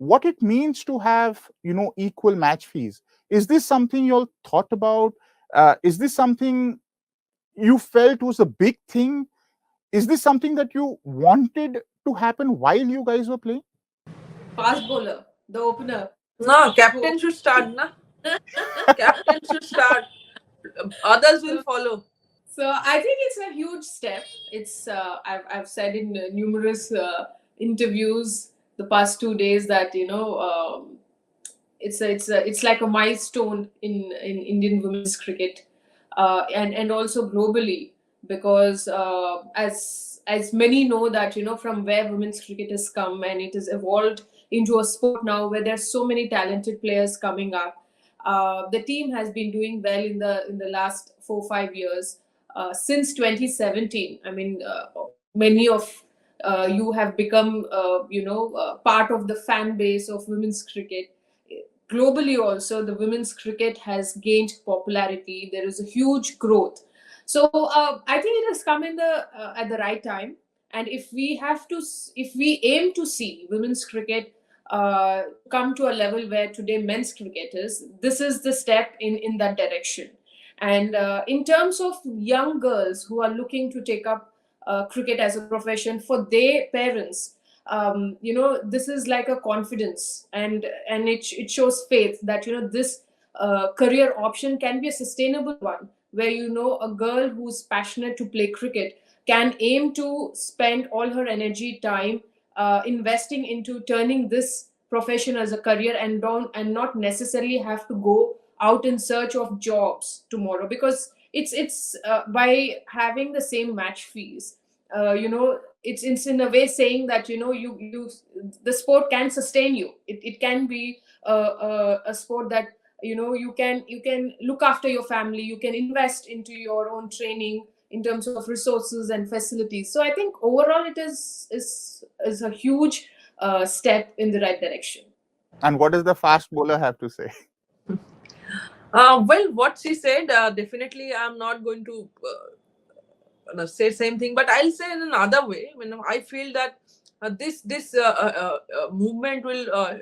what it means to have, equal match fees. Is this something you all thought about? Is this something you felt was a big thing? Is this something that you wanted to happen while you guys were playing? Fast bowler, the opener. No, captain should start, na? Captain should start. Others will follow. So I think it's a huge step. It's I've said in numerous interviews the past 2 days that it's like a milestone in Indian women's cricket, and also globally, because as many know that from where women's cricket has come, and it has evolved into a sport now where there's so many talented players coming up. The team has been doing well in the last 4 5 years, since 2017. I mean, many of you have become part of the fan base of women's cricket. Globally also, the women's cricket has gained popularity. There is a huge growth. So I think it has come in the at the right time. And if we aim to see women's cricket come to a level where today men's cricket is, this is the step in that direction. And in terms of young girls who are looking to take up cricket as a profession for their parents, this is like a confidence, and it shows faith that this career option can be a sustainable one, where a girl who's passionate to play cricket can aim to spend all her energy, time, investing into turning this profession as a career, and not necessarily have to go out in search of jobs tomorrow, because it's by having the same match fees, it's in a way saying that you the sport can sustain you. It can be a sport that you can look after your family, you can invest into your own training in terms of resources and facilities. So I think overall it is a huge step in the right direction. And what does the fast bowler have to say? Well, what she said, definitely I'm not going to say same thing, but I'll say in another way. I feel that this movement will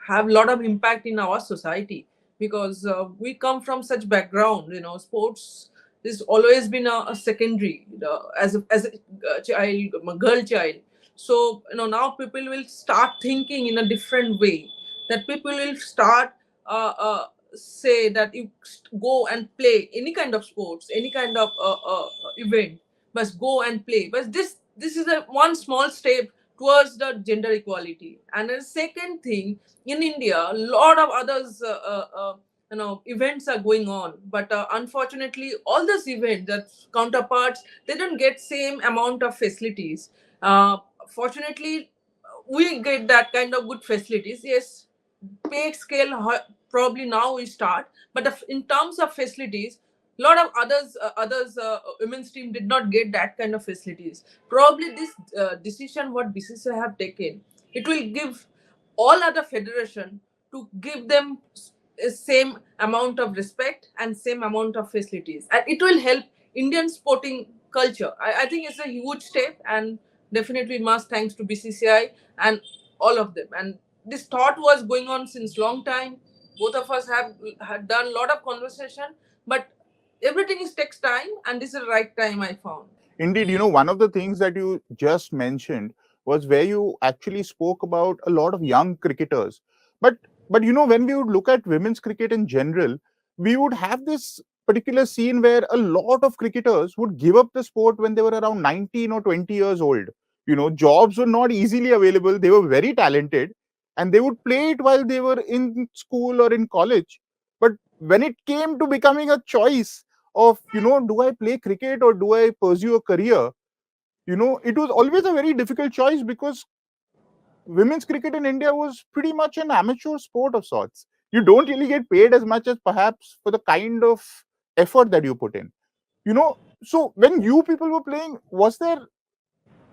have a lot of impact in our society, because we come from such background. Sports has always been a secondary, as a child, a girl child. So now people will start thinking in a different way. That people will start say that you go and play any kind of sports, any kind of event, must go and play. But this is a one small step towards the gender equality. And the second thing, in India, a lot of others events are going on, but unfortunately all those events, that counterparts, they don't get same amount of facilities. Fortunately, we get that kind of good facilities. Yes, pay scale probably now we start, but in terms of facilities, a lot of others women's team did not get that kind of facilities. Probably this decision what BCCI have taken, it will give all other federation to give them same amount of respect and same amount of facilities, and it will help Indian sporting culture. I think it's a huge step, and definitely must thanks to BCCI and all of them. And this thought was going on since long time. Both of us had done a lot of conversation, but everything takes time, and this is the right time I found. Indeed, one of the things that you just mentioned was where you actually spoke about a lot of young cricketers. But when we would look at women's cricket in general, we would have this particular scene where a lot of cricketers would give up the sport when they were around 19 or 20 years old. Jobs were not easily available. They were very talented, and they would play it while they were in school or in college. But when it came to becoming a choice of, do I play cricket or do I pursue a career, it was always a very difficult choice, because women's cricket in India was pretty much an amateur sport of sorts. You don't really get paid as much as perhaps for the kind of effort that you put in. So when you people were playing, was there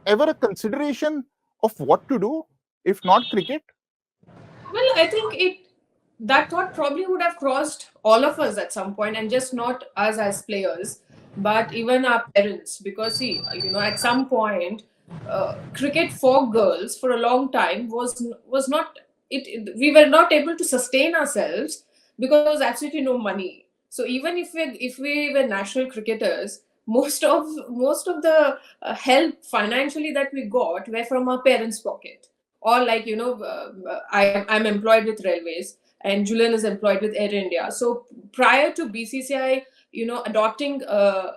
ever a consideration of what to do if not cricket? Well, I think that thought probably would have crossed all of us at some point, and just not us as players, but even our parents. Because see, at some point, cricket for girls for a long time was not we were not able to sustain ourselves because there was absolutely no money. So even if we were national cricketers, most of the help financially that we got were from our parents' pocket, or like I'm employed with railways, and Julian is employed with Air India. So prior to BCCI, adopting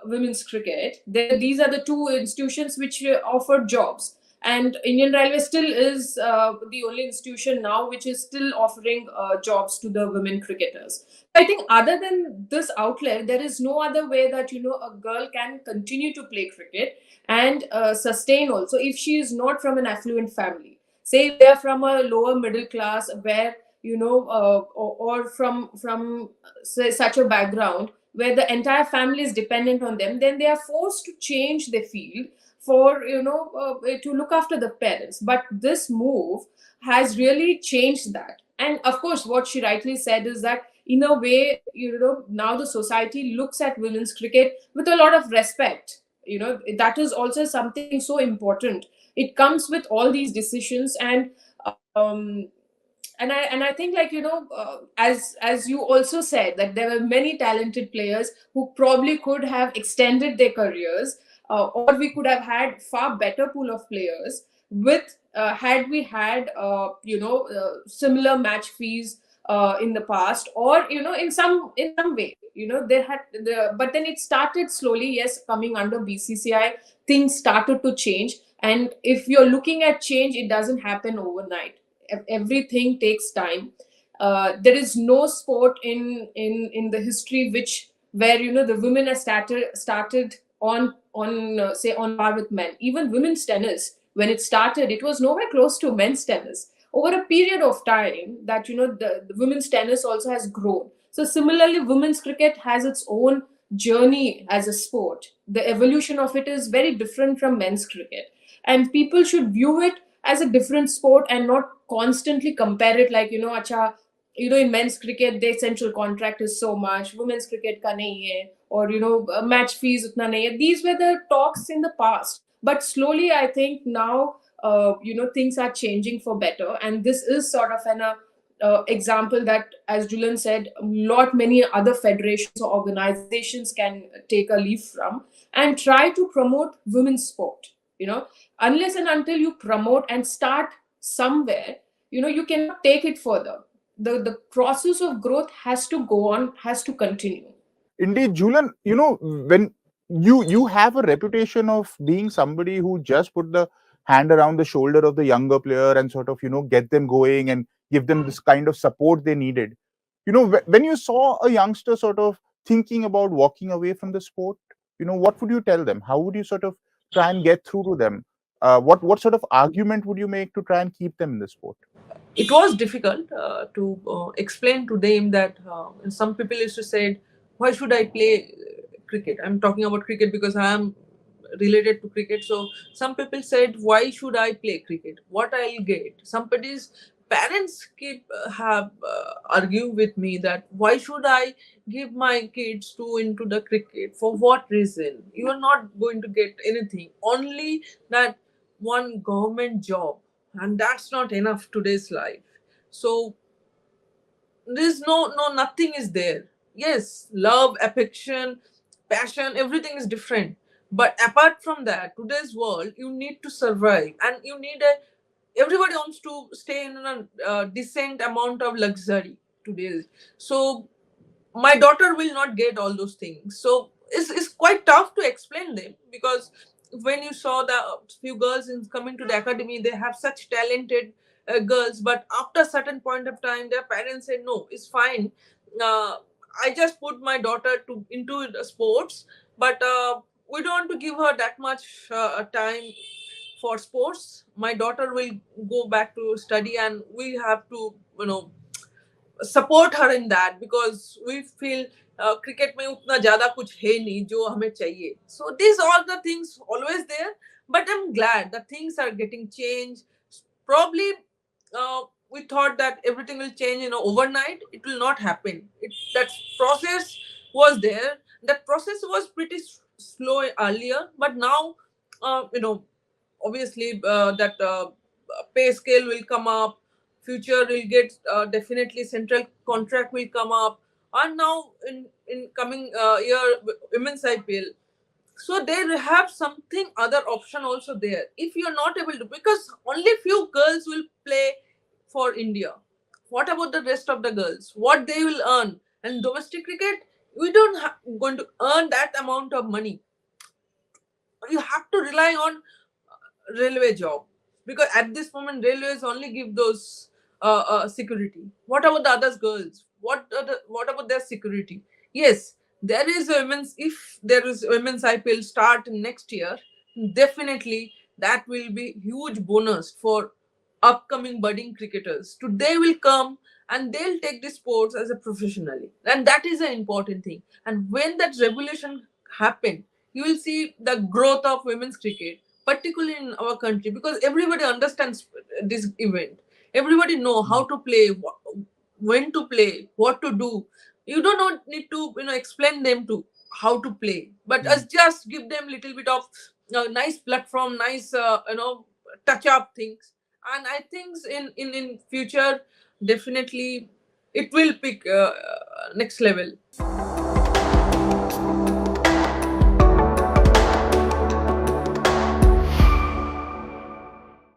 women's cricket, these are the two institutions which offered jobs, and Indian Railway still is the only institution now which is still offering jobs to the women cricketers. I think other than this outlet, there is no other way that a girl can continue to play cricket and sustain also if she is not from an affluent family. Say if they are from a lower middle class, where or from say, such a background where the entire family is dependent on them, then they are forced to change their field for to look after the parents. But this move has really changed that. And of course, what she rightly said is that in a way, now the society looks at women's cricket with a lot of respect. That is also something so important. It comes with all these decisions. Um and I think, like, as you also said, that there were many talented players who probably could have extended their careers, or we could have had far better pool of players with had we had similar match fees in the past, or in some way, they had but then it started slowly. Yes, coming under BCCI, things started to change. And if you're looking at change, it doesn't happen overnight. Everything takes time. There is no sport in the history which where the women have started on say on par with men. Even women's tennis, when it started, it was nowhere close to men's tennis. Over a period of time, that the women's tennis also has grown. So similarly, women's cricket has its own journey as a sport. The evolution of it is very different from men's cricket, and people should view it as a different sport and not constantly compare it, like, acha, in men's cricket the central contract is so much, women's cricket ka nahi hai, or match fees utna nahi hai. These were the talks in the past, but slowly I think now things are changing for better, and this is sort of an example that, as Julian said, lot many other federations or organizations can take a leaf from and try to promote women's sport. Unless and until you promote and start somewhere, you cannot take it further. The process of growth has to go on, has to continue. Indeed, Julian, when you have a reputation of being somebody who just put the hand around the shoulder of the younger player and sort of get them going and give them this kind of support they needed. When you saw a youngster sort of thinking about walking away from the sport, what would you tell them? How would you sort of try and get through to them? What sort of argument would you make to try and keep them in the sport? It was difficult to explain to them that some people used to say, why should I play cricket? I'm talking about cricket because I am related to cricket. So some people said, why should I play cricket? What I'll get? Somebody's parents keep have argue with me that why should I give my kids to into the cricket? For what reason? You are not going to get anything. Only that one government job, and that's not enough today's life. So there's no nothing is there. Yes, love, affection, passion, everything is different, but apart from that, today's world, you need to survive, and you need a everybody wants to stay in a decent amount of luxury today. So my daughter will not get all those things. So it's quite tough to explain them, because when you saw the few girls in coming to the academy, they have such talented girls, but after a certain point of time their parents said no, it's fine. uh, I just put my daughter to into the sports, but we don't want to give her that much time for sports. My daughter will go back to study, and we have to support her in that, because we feel cricket में उतना ज़्यादा कुछ है नहीं जो हमें चाहिए. So these all the things always there, but I'm glad that things are getting changed. Probably we thought that everything will change overnight. It will not happen. That process was there. That process was pretty slow earlier, but now obviously that pay scale will come up, future will get definitely central contract will come up. And now in coming year, women's IPL, so they have something other option also there. If you're not able to, because only few girls will play for India, what about the rest of the girls, what they will earn? And domestic cricket, we don't going to earn that amount of money. You have to rely on railway job, because at this moment railways only give those security. What about the others girls? What about their security? Yes, there is a women's, if there is women's IPL start next year, definitely that will be huge bonus for upcoming budding cricketers. To they will come and they'll take the sports as a professionally, and that is an important thing. And when that revolution happened, you will see the growth of women's cricket, particularly in our country, because everybody understands this event. Everybody know how to play, when to play, what to do. You don't need to explain them to how to play, but Mm. as just give them little bit of nice platform, nice touch up things. And I think in future definitely it will pick next level.